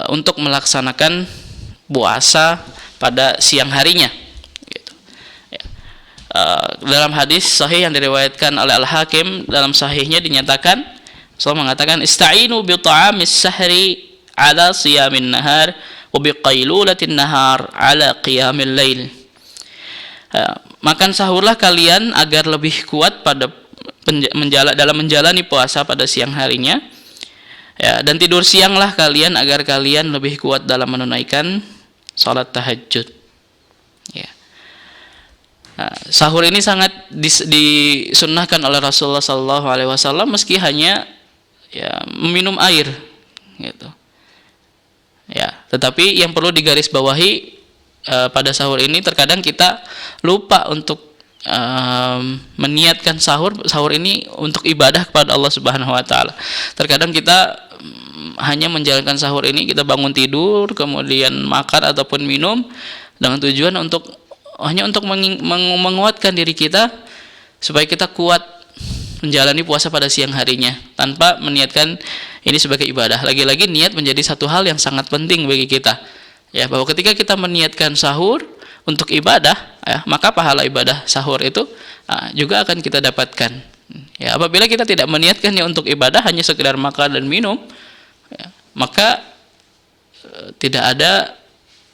untuk melaksanakan puasa pada siang harinya. Gitu. Ya. Dalam hadis sahih yang diriwayatkan oleh Al-Hakim, dalam sahihnya dinyatakan, Rasulullah mengatakan, "Ista'inu bi ta'amis sahri ala siyamin nahar wa bi qailulatin nahar ala qiyamil lail." Makan sahurlah kalian agar lebih kuat pada dalam menjalani puasa pada siang harinya. Ya, dan tidur sianglah kalian agar kalian lebih kuat dalam menunaikan salat tahajud. Ya. Nah, sahur ini sangat disunnahkan oleh Rasulullah SAW meski hanya ya meminum air, gitu. Ya, tetapi yang perlu digarisbawahi pada sahur ini terkadang kita lupa untuk meniatkan sahur ini untuk ibadah kepada Allah Subhanahu wa taala. Terkadang kita hanya menjalankan sahur ini, kita bangun tidur, kemudian makan ataupun minum dengan tujuan hanya untuk menguatkan diri kita supaya kita kuat menjalani puasa pada siang harinya tanpa meniatkan ini sebagai ibadah. Lagi-lagi niat menjadi satu hal yang sangat penting bagi kita. Ya, bahwa ketika kita meniatkan sahur untuk ibadah, ya, maka pahala ibadah sahur itu juga akan kita dapatkan. Ya, apabila kita tidak meniatkannya untuk ibadah, hanya sekedar makan dan minum, ya, maka tidak ada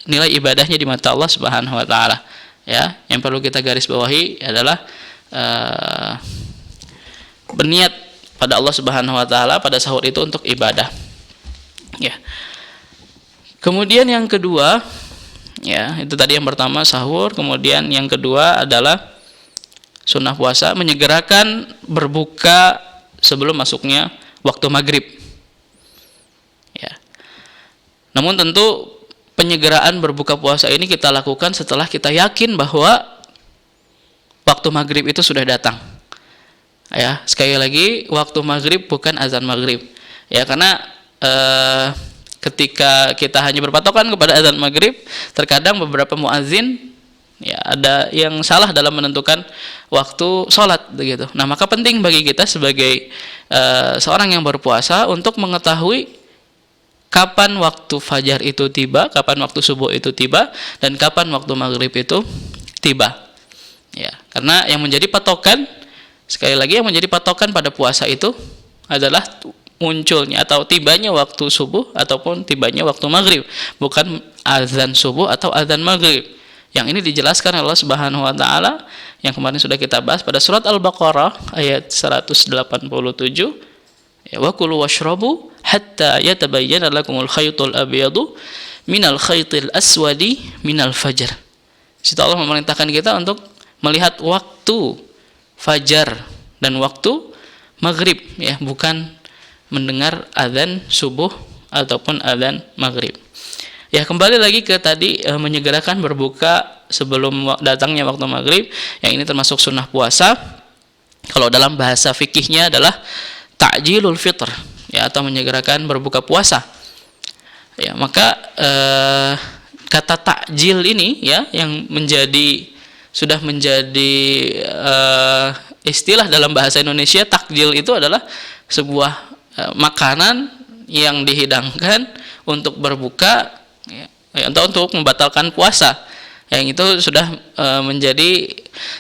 nilai ibadahnya di mata Allah Subhanahu wa taala. Ya, yang perlu kita garis bawahi adalah berniat pada Allah Subhanahu wa taala pada sahur itu untuk ibadah. Ya. Kemudian yang kedua, ya, itu tadi yang pertama sahur, kemudian yang kedua adalah sunnah puasa menyegerakan berbuka sebelum masuknya waktu maghrib. Ya. Namun tentu penyegeraan berbuka puasa ini kita lakukan setelah kita yakin bahwa waktu maghrib itu sudah datang. Ya, sekali lagi waktu maghrib bukan azan maghrib. Ya, karena ketika kita hanya berpatokan kepada azan maghrib, terkadang beberapa muazin ya ada yang salah dalam menentukan waktu sholat begitu. Nah, maka penting bagi kita sebagai seorang yang berpuasa untuk mengetahui kapan waktu fajar itu tiba, kapan waktu subuh itu tiba, dan kapan waktu maghrib itu tiba. Ya, karena yang menjadi patokan, sekali lagi yang menjadi patokan pada puasa itu adalah munculnya atau tibanya waktu subuh ataupun tibanya waktu maghrib, bukan azan subuh atau azan maghrib. Yang ini dijelaskan oleh Allah Subhanahu wa taala yang kemarin sudah kita bahas pada surat Al-Baqarah ayat 187. Ya, wa kulu washrabu hatta yatabayyana lakumul khaytul abyadu minal khaytil aswadi minal fajr. Situ Allah memerintahkan kita untuk melihat waktu fajar dan waktu maghrib, ya, bukan mendengar azan subuh ataupun azan maghrib. Ya, kembali lagi ke tadi menyegerakan berbuka sebelum datangnya waktu maghrib, yang ini termasuk sunnah puasa. Kalau dalam bahasa fikihnya adalah ta'jilul fitr, ya, atau menyegerakan berbuka puasa. Ya, maka kata takjil ini, ya, yang sudah menjadi istilah dalam bahasa Indonesia. Takjil itu adalah sebuah makanan yang dihidangkan untuk berbuka, ya, atau untuk membatalkan puasa. Yang itu sudah menjadi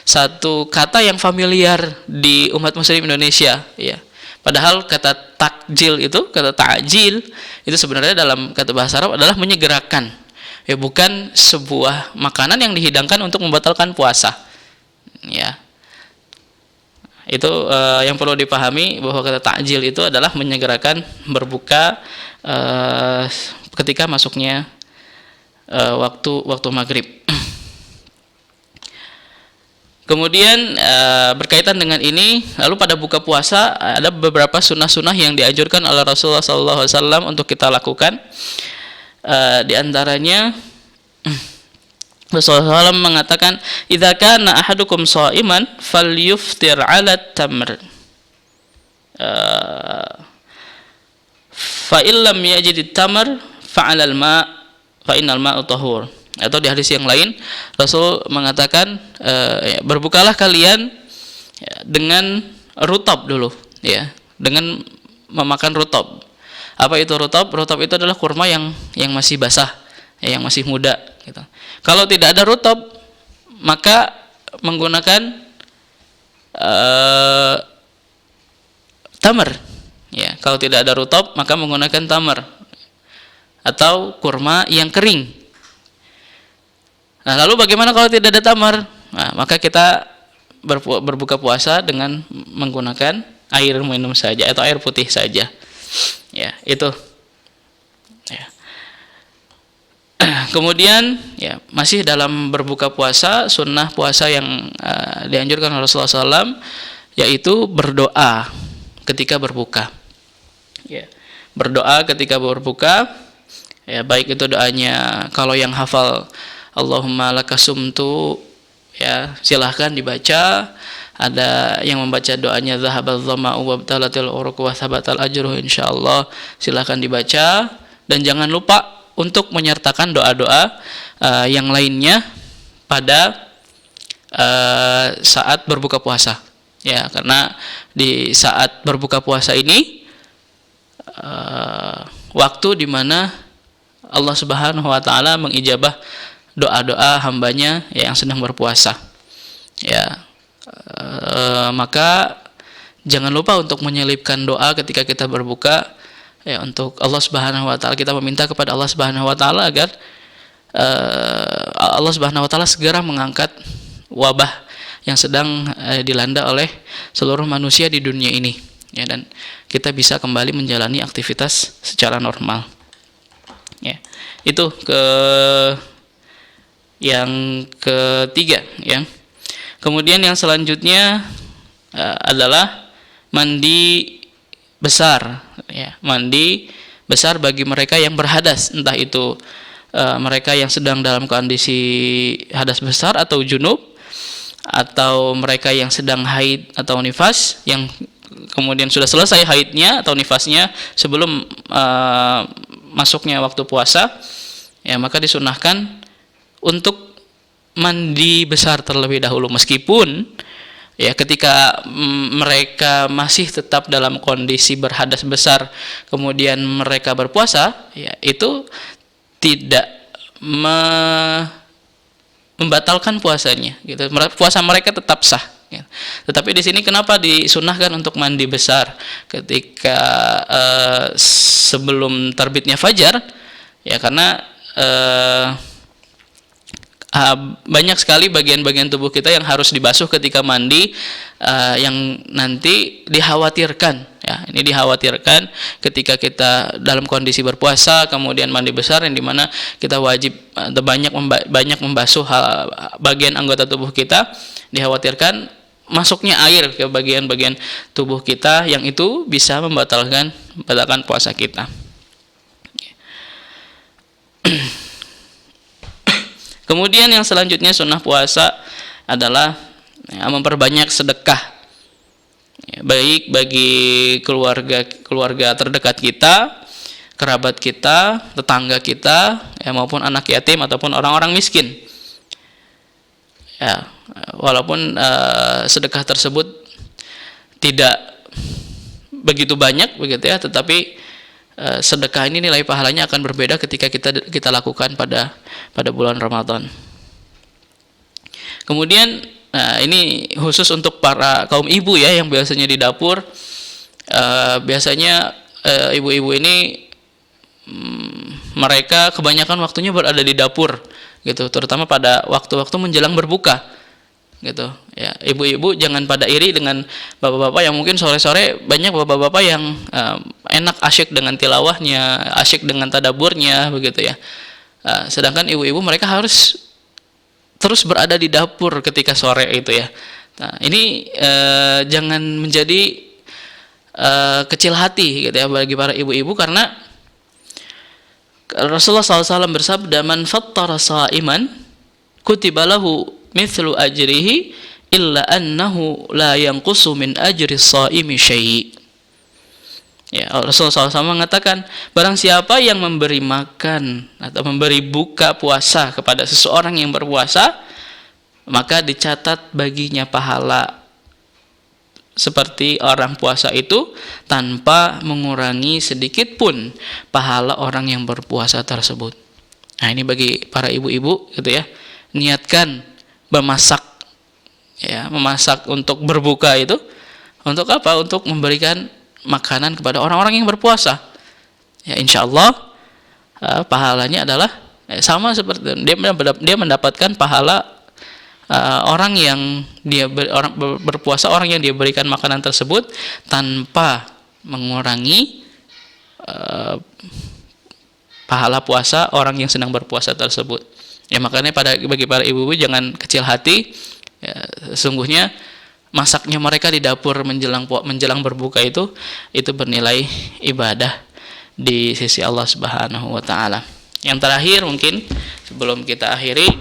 satu kata yang familiar di umat muslim Indonesia, ya. Padahal kata takjil itu, kata ta'jil itu sebenarnya dalam kata bahasa Arab adalah menyegerakan, ya, bukan sebuah makanan yang dihidangkan untuk membatalkan puasa, ya. Itu yang perlu dipahami, bahwa kata takjil itu adalah menyegerakan berbuka ketika masuknya waktu maghrib. Kemudian berkaitan dengan ini, lalu pada buka puasa ada beberapa sunnah-sunnah yang dianjurkan oleh Rasulullah SAW untuk kita lakukan. Di antaranya Rasulullah SAW mengatakan, "Idza kana ahadukum sha'iman falyuftir 'ala tamr. Fa illam yajid tamr fa 'alal ma' fa innal ma'a tahur." Atau di hadis yang lain Rasul mengatakan, berbukalah kalian dengan rutab dulu, ya, dengan memakan rutab. Apa itu rutab? Rutab itu adalah kurma yang masih basah, ya, yang masih muda gitu. Kalau tidak ada rutab, maka menggunakan tamar. Ya, kalau tidak ada rutab maka menggunakan tamar atau kurma yang kering. Nah, lalu bagaimana kalau tidak ada tamar? Nah, maka kita berbuka puasa dengan menggunakan air minum saja atau air putih saja. Ya, itu. Ya. Kemudian ya, masih dalam berbuka puasa, sunnah puasa yang dianjurkan oleh Rasulullah SAW yaitu berdoa ketika berbuka. Ya, berdoa ketika berbuka, ya, baik itu doanya kalau yang hafal Allahumma lakasumtu, ya, silahkan dibaca. Ada yang membaca doanya zahabal dhama'u wabtalatil uruq wa thabatal ajruh insyaallah, silahkan dibaca. Dan jangan lupa untuk menyertakan doa-doa yang lainnya pada saat berbuka puasa, ya, karena di saat berbuka puasa ini waktu di mana Allah Subhanahu wa taala mengijabah doa-doa hambanya yang sedang berpuasa. Ya, maka jangan lupa untuk menyelipkan doa ketika kita berbuka, ya, untuk Allah Subhanahu wa taala. Kita meminta kepada Allah Subhanahu wa taala agar Allah Subhanahu wa taala segera mengangkat wabah yang sedang dilanda oleh seluruh manusia di dunia ini, ya, dan kita bisa kembali menjalani aktivitas secara normal. Ya, itu yang ketiga, ya. Kemudian yang selanjutnya adalah mandi besar, ya, mandi besar bagi mereka yang berhadas, entah itu mereka yang sedang dalam kondisi hadas besar atau junub, atau mereka yang sedang haid atau nifas, yang kemudian sudah selesai haidnya atau nifasnya sebelum masuknya waktu puasa, ya, maka disunahkan untuk mandi besar terlebih dahulu, meskipun, ya, ketika mereka masih tetap dalam kondisi berhadas besar kemudian mereka berpuasa, ya, itu tidak membatalkan puasanya, gitu. Puasa mereka tetap sah, ya. Tetapi di sini kenapa disunahkan untuk mandi besar ketika sebelum terbitnya fajar? Ya, karena banyak sekali bagian-bagian tubuh kita yang harus dibasuh ketika mandi, yang nanti dikhawatirkan, ya, ini dikhawatirkan ketika kita dalam kondisi berpuasa kemudian mandi besar, yang dimana kita wajib banyak membasuh bagian anggota tubuh kita, dikhawatirkan masuknya air ke bagian-bagian tubuh kita yang itu bisa membatalkan puasa kita. Kemudian yang selanjutnya sunnah puasa adalah, ya, memperbanyak sedekah, ya, baik bagi keluarga terdekat kita, kerabat kita, tetangga kita, ya, maupun anak yatim ataupun orang-orang miskin. Ya, walaupun sedekah tersebut tidak begitu banyak, begitu, ya, tetapi sedekah ini nilai pahalanya akan berbeda ketika kita lakukan pada bulan Ramadan. Kemudian ini khusus untuk para kaum ibu, ya, yang biasanya di dapur. Biasanya ibu-ibu ini mereka kebanyakan waktunya berada di dapur, gitu, terutama pada waktu-waktu menjelang berbuka, gitu, ya. Ibu-ibu jangan pada iri dengan bapak-bapak yang mungkin sore-sore banyak bapak-bapak yang enak, asyik dengan tilawahnya, asyik dengan tadaburnya, begitu, ya. Sedangkan ibu-ibu mereka harus terus berada di dapur ketika sore itu, ya. Nah, ini jangan menjadi kecil hati, gitu, ya, bagi para ibu-ibu, karena Rasulullah SAW bersabda, man fattara sha'iman kutiba lahu mithlu ajrihi illa annahu la yanqusu min ajri shaimi syai'. Ya, Rasulullah SAW mengatakan, barang siapa yang memberi makan atau memberi buka puasa kepada seseorang yang berpuasa, maka dicatat baginya pahala seperti orang puasa itu tanpa mengurangi sedikit pun pahala orang yang berpuasa tersebut. Nah, ini bagi para ibu-ibu gitu ya. Niatkan memasak ya, memasak untuk berbuka itu untuk apa? Untuk memberikan makanan kepada orang-orang yang berpuasa. Ya, insyaallah pahalanya adalah sama seperti dia mendapatkan pahala orang yang berpuasa, orang yang dia berikan makanan tersebut tanpa mengurangi pahala puasa orang yang sedang berpuasa tersebut. Ya, makanya bagi para ibu-ibu jangan kecil hati. Ya, sesungguhnya masaknya mereka di dapur menjelang berbuka itu bernilai ibadah di sisi Allah Subhanahu wa taala. Yang terakhir mungkin sebelum kita akhiri,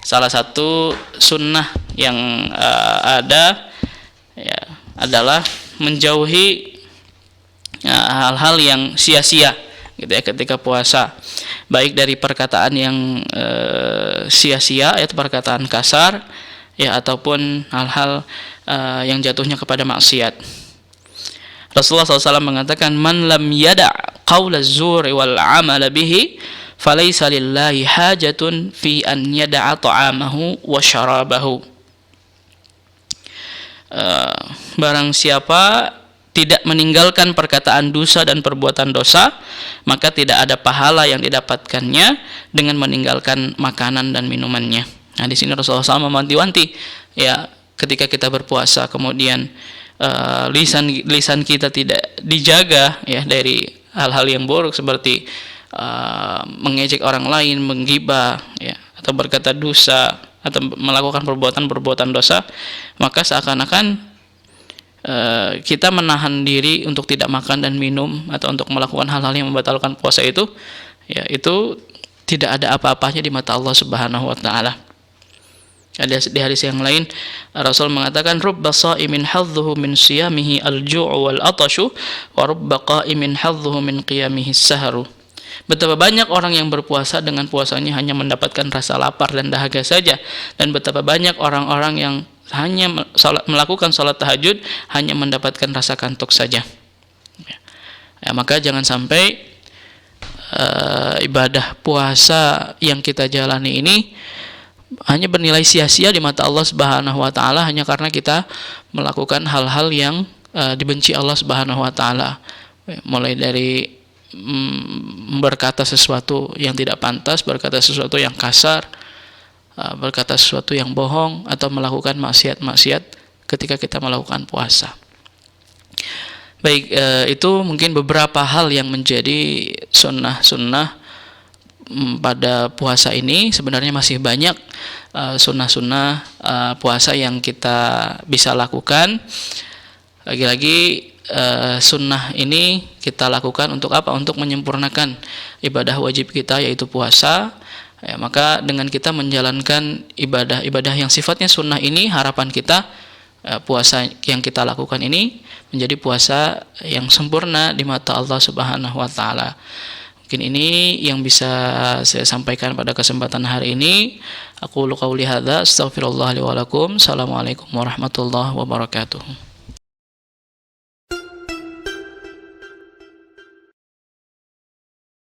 salah satu sunnah yang ada ya, adalah menjauhi hal-hal yang sia-sia gitu ya ketika puasa, baik dari perkataan yang sia-sia yaitu perkataan kasar ya, ataupun hal-hal yang jatuhnya kepada maksiat. Rasulullah SAW mengatakan, man lam yada' qawla zuri wal amala bihi falaysa lillahi hajatun fi an yada'a ta'amahu wa syarabahu. Barang siapa tidak meninggalkan perkataan dosa dan perbuatan dosa, maka tidak ada pahala yang didapatkannya dengan meninggalkan makanan dan minumannya. Nah, di sini Rasulullah SAW mewanti-wanti ya, ketika kita berpuasa kemudian lisan kita tidak dijaga ya dari hal-hal yang buruk seperti mengejek orang lain, menggibah ya, atau berkata dosa atau melakukan perbuatan dosa, maka seakan-akan kita menahan diri untuk tidak makan dan minum atau untuk melakukan hal-hal yang membatalkan puasa itu ya, itu tidak ada apa-apanya di mata Allah Subhanahu wa taala. Di hadis yang lain Rasul mengatakan, rubba sha'imin hadzuhu min siyamihi al-ju'u wal atashu wa rubba qa'imin hadzuhu min qiyamihi as-sahru. Betapa banyak orang yang berpuasa dengan puasanya hanya mendapatkan rasa lapar dan dahaga saja, dan betapa banyak orang-orang yang hanya melakukan salat tahajud hanya mendapatkan rasa kantuk saja. Ya, maka jangan sampai ibadah puasa yang kita jalani ini hanya bernilai sia-sia di mata Allah Subhanahu wa taala hanya karena kita melakukan hal-hal yang dibenci Allah Subhanahu wa taala. Mulai dari berkata sesuatu yang tidak pantas, berkata sesuatu yang kasar, berkata sesuatu yang bohong, atau melakukan maksiat-maksiat ketika kita melakukan puasa. Baik, itu mungkin beberapa hal yang menjadi sunnah-sunnah pada puasa ini. Sebenarnya masih banyak sunnah-sunnah puasa yang kita bisa lakukan. Lagi-lagi sunnah ini kita lakukan untuk apa? Untuk menyempurnakan ibadah wajib kita, yaitu puasa. Ya, maka dengan kita menjalankan ibadah-ibadah yang sifatnya sunnah ini, harapan kita puasa yang kita lakukan ini menjadi puasa yang sempurna di mata Allah Subhanahu wa taala. Mungkin ini yang bisa saya sampaikan pada kesempatan hari ini. Aku qauli hadza, astaghfirullah li wa lakum. Assalamualaikum warahmatullahi wabarakatuh.